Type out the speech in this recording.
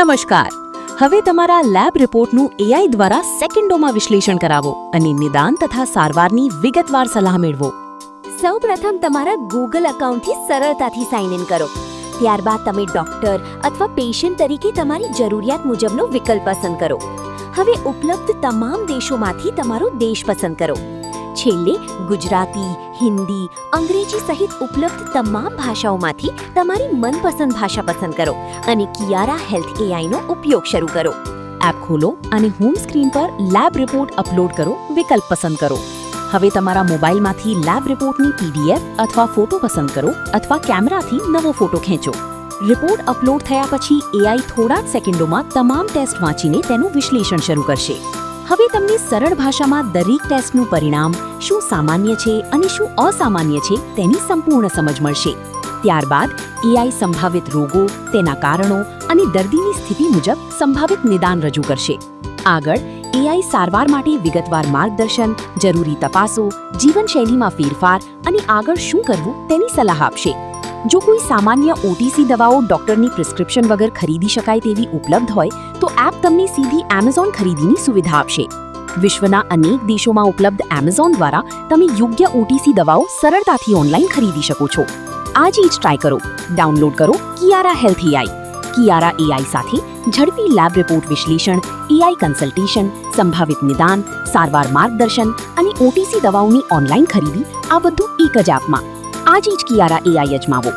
નમસ્કાર. હવે તમારા લેબ રિપોર્ટનું એઆઈ દ્વારા સેકન્ડોમાં વિશ્લેષણ કરાવો અને નિદાન તથા સારવારની વિગતવાર સલાહ મેળવો. સૌપ્રથમ તમારા ગૂગલ એકાઉન્ટથી સરળતાથી સાઇન ઇન કરો. ત્યારબાદ તમે ડોક્ટર અથવા પેશન્ટ તરીકે તમારી જરૂરિયાત મુજબનો વિકલ્પ પસંદ કરો. હવે ઉપલબ્ધ તમામ દેશોમાંથી તમારો દેશ પસંદ કરો. છેલ્લે ગુજરાતી, હિન્દી, અંગ્રેજી સહિત ઉપલબ્ધ તમામ ભાષાઓમાંથી તમારી મનપસંદ ભાષા પસંદ કરો અને કિયારા હેલ્થ એઆઈનો ઉપયોગ શરૂ કરો. એપ ખોલો અને હોમ સ્ક્રીન પર લેબ રિપોર્ટ અપલોડ કરો વિકલ્પ પસંદ કરો. હવે તમારા મોબાઈલમાંથી લેબ રિપોર્ટની પીડીએફ અથવા ફોટો પસંદ કરો અથવા કેમેરાથી નવો ફોટો ખેંચો. રિપોર્ટ અપલોડ થયા પછી એઆઈ થોડા જ સેકન્ડોમાં તમામ ટેસ્ટ વાંચીને તેનું વિશ્લેષણ શરૂ કરશે. હવે તમને સરળ ભાષામાં દરેક ટેસ્ટનું પરિણામ, શું સામાન્ય છે અને શું અસામાન્ય છે તેની સંપૂર્ણ સમજ મળશે. ત્યારબાદ એઆઈ સંભવિત રોગો, તેના કારણો અને દર્દીની સ્થિતિ મુજબ સંભવિત નિદાન રજૂ કરશે. આગળ એઆઈ સારવાર માટે વિગતવાર માર્ગદર્શન, જરૂરી તપાસો, જીવનશૈલીમાં ફેરફાર અને આગળ શું કરવું તેની સલાહ આપશે. જો કોઈ સામાન્ય ઓટીસી દવાઓ ડોક્ટરની પ્રિસ્ક્રિપ્શન વગર ખરીદી શકાય તેવી ઉપલબ્ધ હોય તો એપ તમને સીધી એમેઝોન ખરીદીની સુવિધા આપશે. વિશ્વના અનેક દેશોમાં ઉપલબ્ધ એમેઝોન દ્વારા તમે યોગ્ય ઓટીસી દવાઓ સરળતાથી ઓનલાઈન ખરીદી શકો છો. આજે જ ટ્રાય કરો. ડાઉનલોડ કરો Kiara health AI. Kiara AI સાથે ઝડપી લેબ રિપોર્ટ વિશ્લેષણ, એઆઈ કન્સલ્ટેશન, સંભવિત નિદાન, સારવાર માર્ગદર્શન અને ઓટીસી દવાઓની ઓનલાઈન ખરીદી, આ બધું એક જ એપમાં. આજે જ કિયારા એઆઈ અજમાવો.